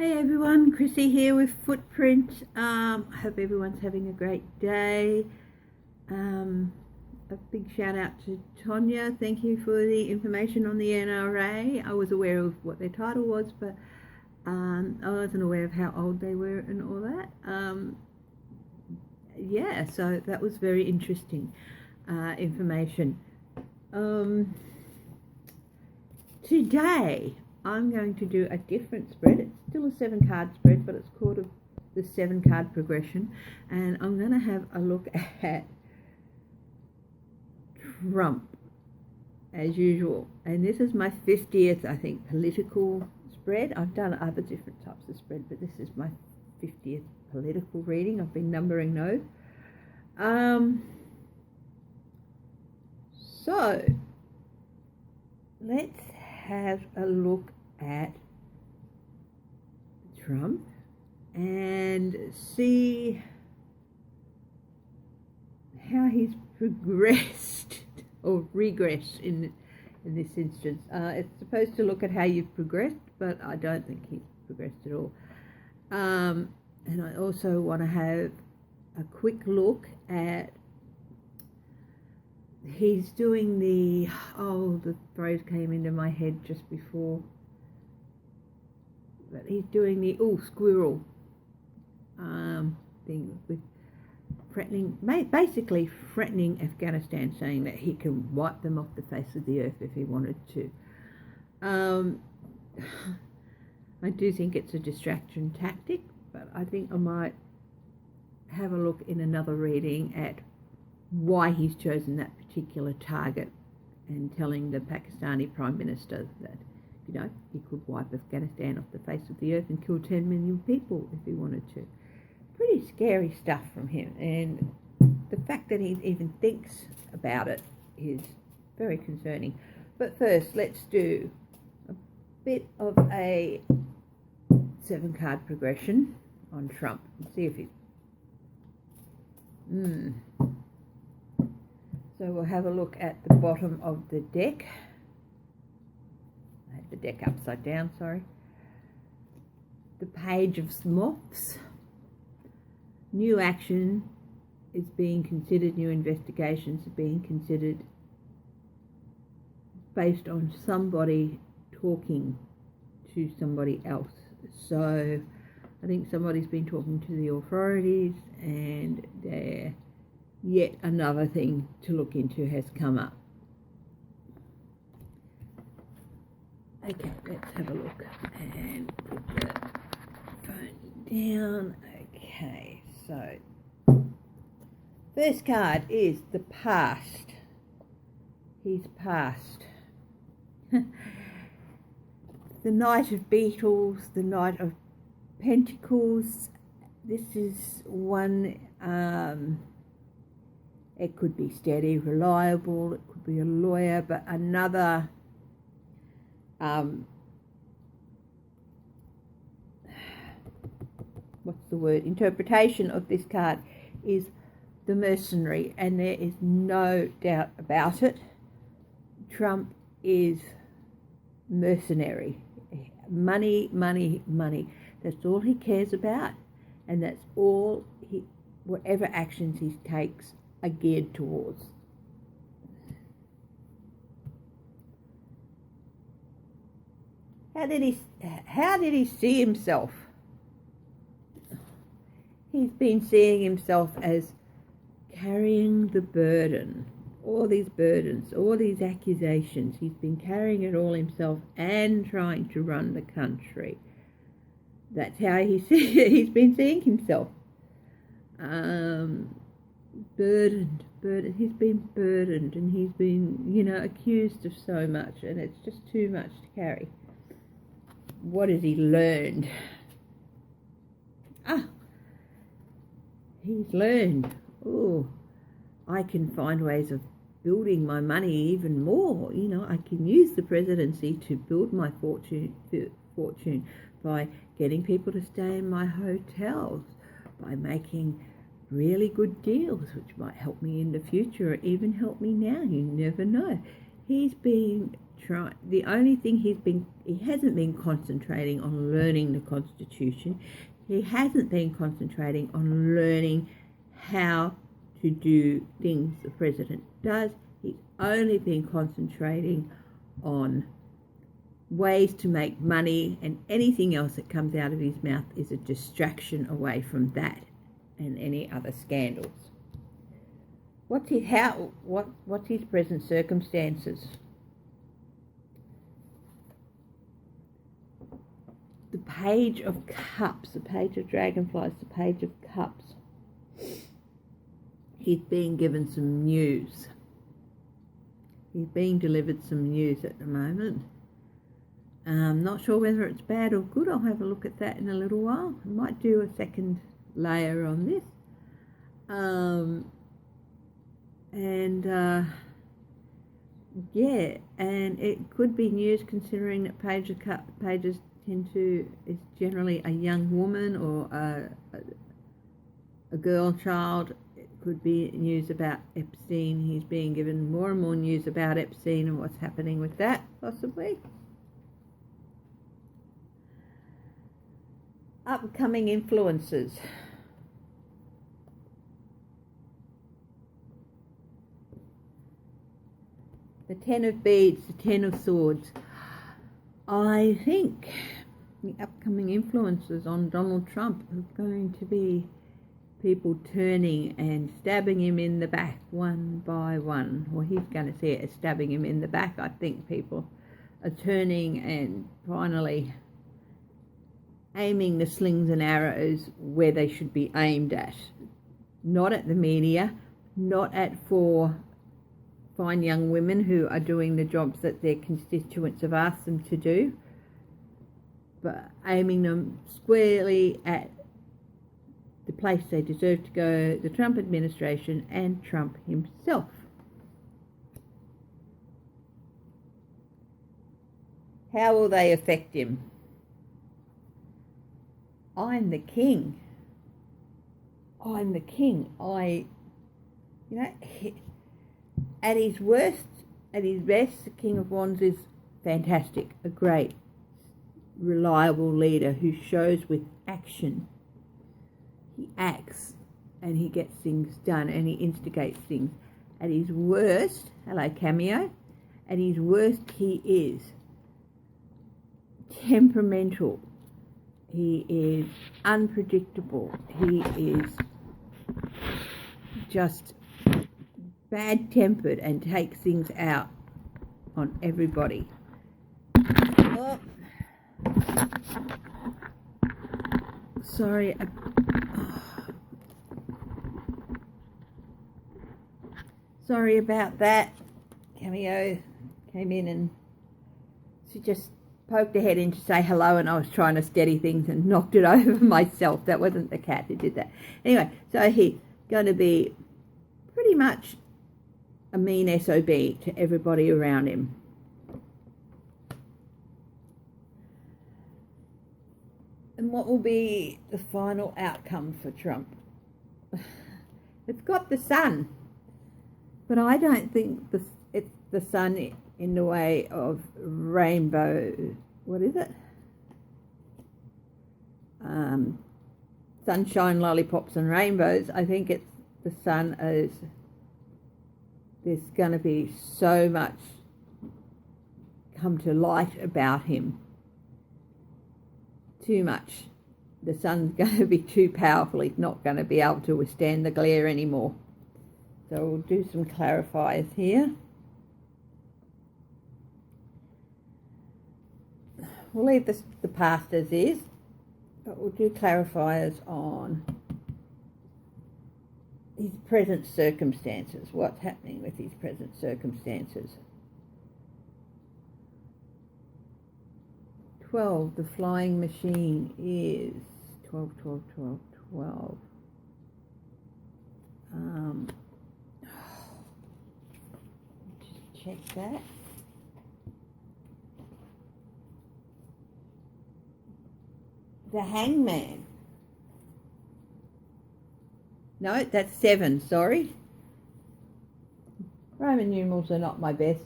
Hey everyone, Chrissy here with Footprint. I hope everyone's having a great day. A big shout out to Tonya. Thank you for the information on the NRA. I was aware of what their title was, but I wasn't aware of how old they were and all that. Yeah, so that was very interesting information. Today I'm going to do a different spread. It's still a 7-card spread, but it's called the 7-card progression. And I'm going to have a look at Trump, as usual. And this is my 50th, I think, political spread. I've done other different types of spread, but this is my 50th political reading. I've been numbering those. So, let's have a look at Trump and see how he's progressed or regressed in this instance. It's supposed to look at how you've progressed, but I don't think he's progressed at all. And I also want to have a quick look at he's doing the phrase came into my head just before, but he's doing the squirrel thing with basically threatening Afghanistan, saying that he can wipe them off the face of the earth if he wanted to. I do think it's a distraction tactic, but I think I might have a look in another reading at why he's chosen that particular target, and telling the Pakistani Prime Minister that, he could wipe Afghanistan off the face of the earth and kill 10 million people if he wanted to. Pretty scary stuff from him, and the fact that he even thinks about it is very concerning. But first, let's do a bit of a 7-card progression on Trump and see if he's So we'll have a look at the bottom of the deck. I had the deck upside down, sorry. The Page of Mops. New action is being considered, new investigations are being considered based on somebody talking to somebody else. So I think somebody's been talking to the authorities, and yet another thing to look into has come up. Okay, let's have a look and put the phone down. Okay, so first card is the past. He's past. The Knight of Beetles, the Knight of Pentacles. This is one, it could be steady, reliable, it could be a lawyer, but another interpretation of this card is the mercenary, and there is no doubt about it. Trump is mercenary. Money, money, money. That's all he cares about, and that's all whatever actions he takes are geared towards. How did he see himself? He's been seeing himself as carrying the burden, all these burdens, all these accusations. He's been carrying it all himself and trying to run the country. That's how he's been seeing himself. Burdened. He's been burdened, and he's been, accused of so much, and it's just too much to carry. What has he learned? He's learned, I can find ways of building my money even more. I can use the presidency to build my fortune by getting people to stay in my hotels, by making really good deals, which might help me in the future or even help me now. You never know. he's been trying. The only thing he hasn't been concentrating on learning the Constitution. He hasn't been concentrating on learning how to do things the president does. He's only been concentrating on ways to make money, and anything else that comes out of his mouth is a distraction away from that and any other scandals. What's his present circumstances? The Page of Cups, the Page of Dragonflies, the Page of Cups. He's being given some news. He's being delivered some news at the moment. I'm not sure whether it's bad or good. I'll have a look at that in a little while. I might do a second layer on this. And it could be news, considering that pages is generally a young woman or a girl child. It could be news about Epstein. He's being given more and more news about Epstein and what's happening with that, possibly. Upcoming influences. The Ten of Beads, the Ten of Swords. I think the upcoming influences on Donald Trump are going to be people turning and stabbing him in the back one by one. Well, he's going to see it as stabbing him in the back. I think people are turning and finally aiming the slings and arrows where they should be aimed at. Not at the media, not at four fine young women who are doing the jobs that their constituents have asked them to do, but aiming them squarely at the place they deserve to go, the Trump administration and Trump himself. How will they affect him? I'm the king. I'm the king. At his worst, at his best, the King of Wands is fantastic, a great, reliable leader who shows with action. He acts and he gets things done and he instigates things. At his worst, hello Cameo, at his worst he is temperamental. He is unpredictable. He is just bad-tempered and takes things out on everybody. Oh. Sorry. Sorry about that. Cameo came in and she just poked her head in to say hello, and I was trying to steady things and knocked it over myself. That wasn't the cat who did that. Anyway, so he's going to be pretty much a mean SOB to everybody around him. And what will be the final outcome for Trump? It's got the sun, but I don't think it's the sun in the way of rainbow. What is it? Sunshine, lollipops and rainbows. I think it's the sun as there's going to be so much come to light about him. Too much. The sun's going to be too powerful. He's not going to be able to withstand the glare anymore. So we'll do some clarifiers here. We'll leave the past as is, but we'll do clarifiers on his present circumstances. What's happening with his present circumstances? 12, the flying machine is 12, 12, 12, 12. Just check that. The Hangman. No, that's 7, sorry. Roman numerals are not my best.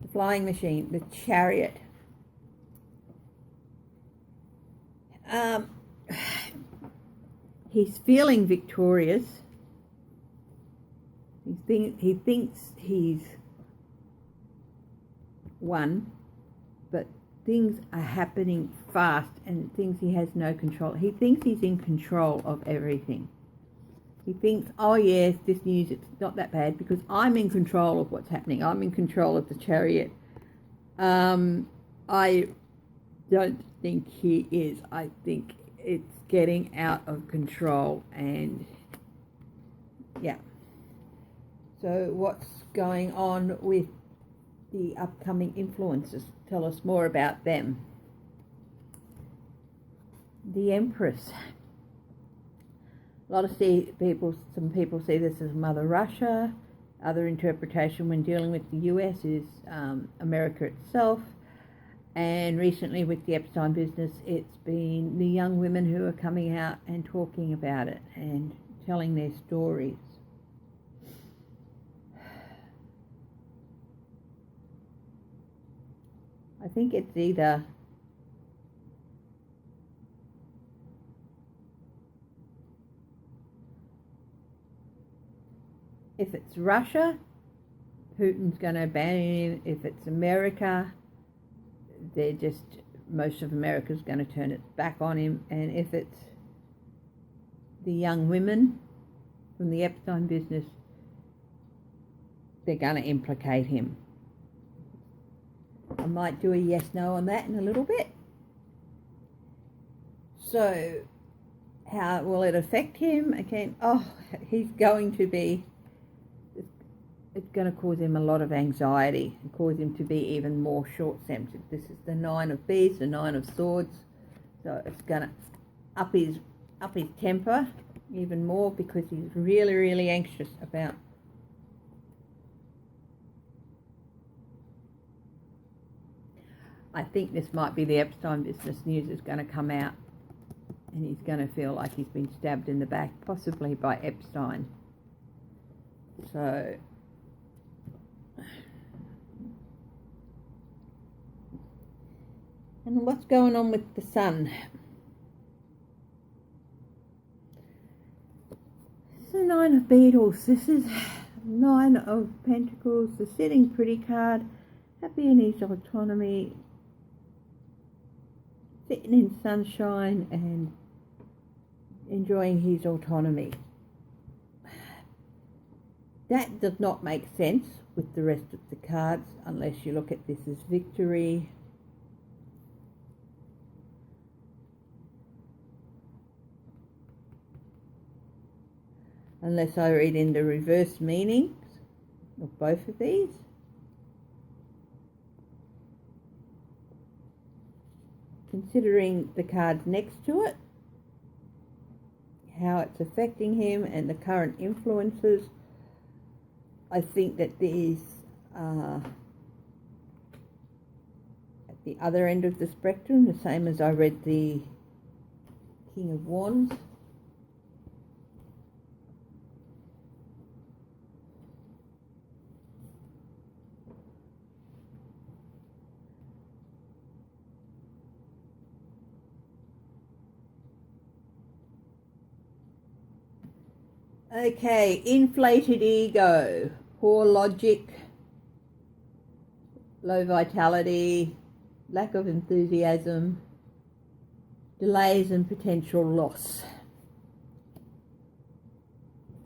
the flying machine, the chariot. He's feeling victorious. He thinks he's won, but things are happening fast and things he has no control. He thinks he's in control of everything. He thinks, oh yes, this news, it's not that bad because I'm in control of what's happening. I'm in control of the chariot. I don't think he is. I think it's getting out of control, and yeah. So what's going on with the upcoming influencers? Tell us more about them. The Empress. Some people see this as Mother Russia. Other interpretation when dealing with the US is America itself. And recently with the Epstein business, it's been the young women who are coming out and talking about it and telling their stories. I think it's either if it's Russia, Putin's going to ban him. If it's America, most of America's going to turn its back on him. And if it's the young women from the Epstein business, they're going to implicate him. I might do a yes/no on that in a little bit. So, how will it affect him? Again, he's going to be, it's going to cause him a lot of anxiety and cause him to be even more short-tempered. This is the 9 of Beasts, the 9 of Swords. So it's going to up his temper even more because he's really, really anxious about I think this might be the Epstein business news is going to come out and he's going to feel like he's been stabbed in the back, possibly by Epstein. So and what's going on with the Sun? This is the 9 of Beetles. This is 9 of Pentacles, the sitting pretty card, happy in his autonomy, sitting in sunshine and enjoying his autonomy. That does not make sense with the rest of the cards unless you look at this as victory. Unless I read in the reverse meanings of both of these. Considering the cards next to it, how it's affecting him and the current influences, I think that these are at the other end of the spectrum, the same as I read the King of Wands. Okay, inflated ego, poor logic, low vitality, lack of enthusiasm, delays and potential loss.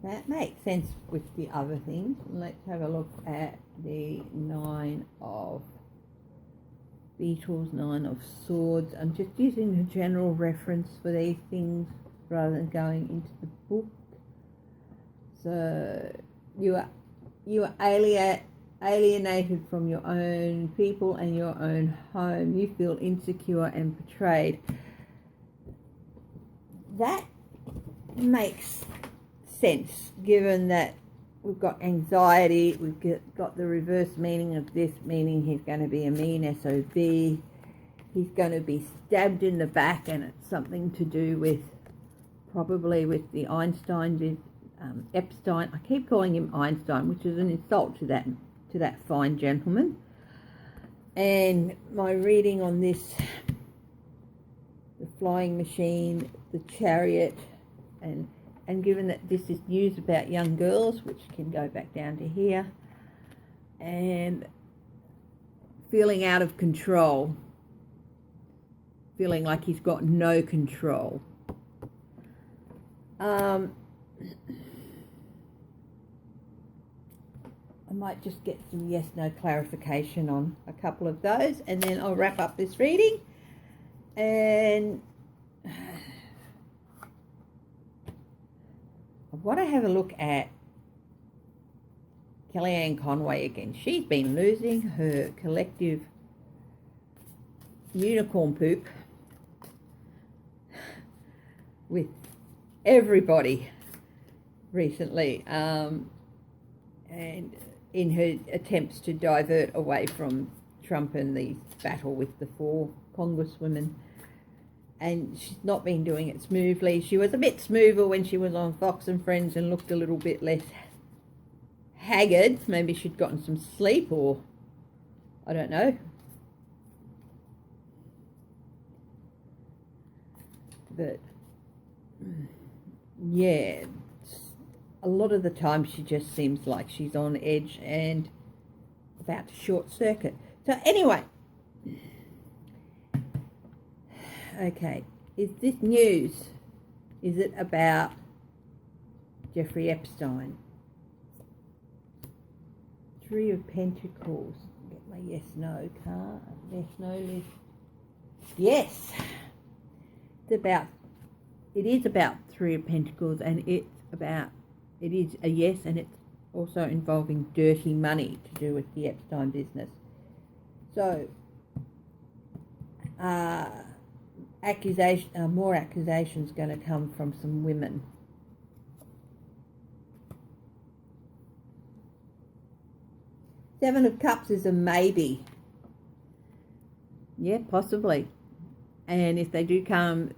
That makes sense with the other things. Let's have a look at the 9 of Beetles, 9 of Swords. I'm just using a general reference for these things rather than going into the book. So you are alienated from your own people and your own home. You feel insecure and betrayed. That makes sense given that we've got anxiety, we've got the reverse meaning of this, meaning he's going to be a mean SOB, he's going to be stabbed in the back, and it's something to do with probably with the Epstein. I keep calling him Einstein, which is an insult to that fine gentleman. And my reading on this, the flying machine, the chariot, and given that this is news about young girls, which can go back down to here, and feeling out of control, feeling like he's got no control. I might just get some yes/no clarification on a couple of those, and then I'll wrap up this reading. And I want to have a look at Kellyanne Conway again. She's been losing her collective unicorn poop with everybody recently, and in her attempts to divert away from Trump and the battle with the 4 congresswomen. And she's not been doing it smoothly. She was a bit smoother when she was on Fox and Friends and looked a little bit less haggard. Maybe she'd gotten some sleep, or I don't know. But yeah, a lot of the time she just seems like she's on edge and about to short circuit. So anyway, okay, is this news? Is it about Jeffrey Epstein? 3 of Pentacles. Get my yes/no card. Yes/no list. Yes. It is about 3 of Pentacles, and it is a yes, and it's also involving dirty money to do with the Epstein business. So, more accusations going to come from some women. Seven of Cups is a maybe. Yeah, possibly. And if they do come,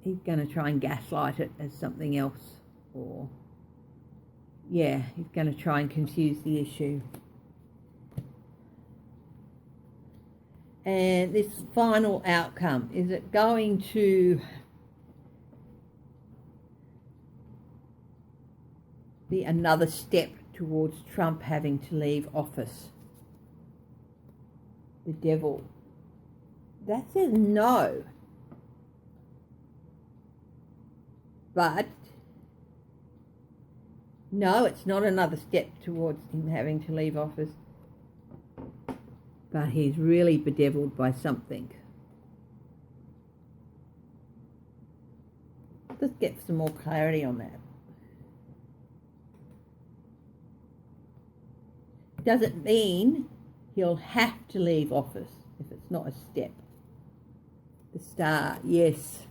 he's going to try and gaslight it as something else. Or, yeah, he's going to try and confuse the issue. And this final outcome, is it going to be another step towards Trump having to leave office? The Devil. That says no. But no, it's not another step towards him having to leave office. But he's really bedeviled by something. Let's get some more clarity on that. Doesn't mean he'll have to leave office if it's not a step. The Star, yes.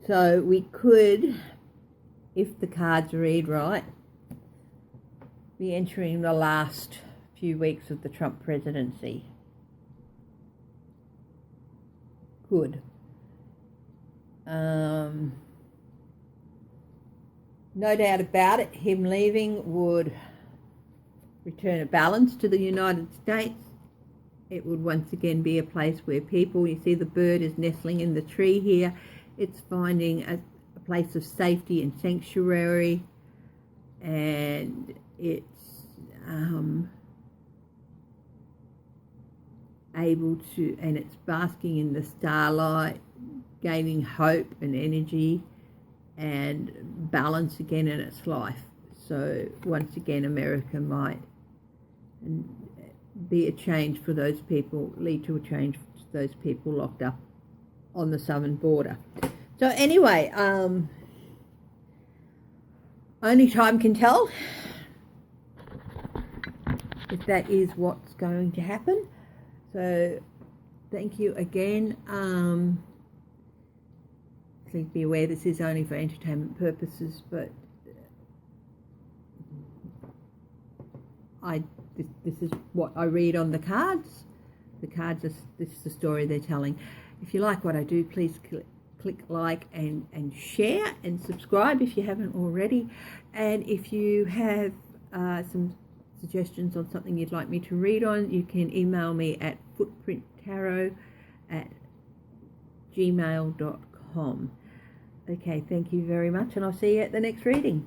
So we could, if the cards read right, be entering the last few weeks of the Trump presidency. Good. No doubt about it, him leaving would return a balance to the United States. It would once again be a place where people, you see the bird is nestling in the tree here, it's finding a place of safety and sanctuary, and it's able to, and it's basking in the starlight, gaining hope and energy and balance again in its life. So once again, America might be a change for those people, lead to a change for those people locked up on the southern border. So anyway, only time can tell if that is what's going to happen. So thank you again. Please be aware this is only for entertainment purposes, but this is what I read on the cards. The cards, this is the story they're telling. If you like what I do, please click like and share and subscribe if you haven't already. And if you have some suggestions on something you'd like me to read on, you can email me at footprinttarot@gmail.com. Okay, thank you very much, and I'll see you at the next reading.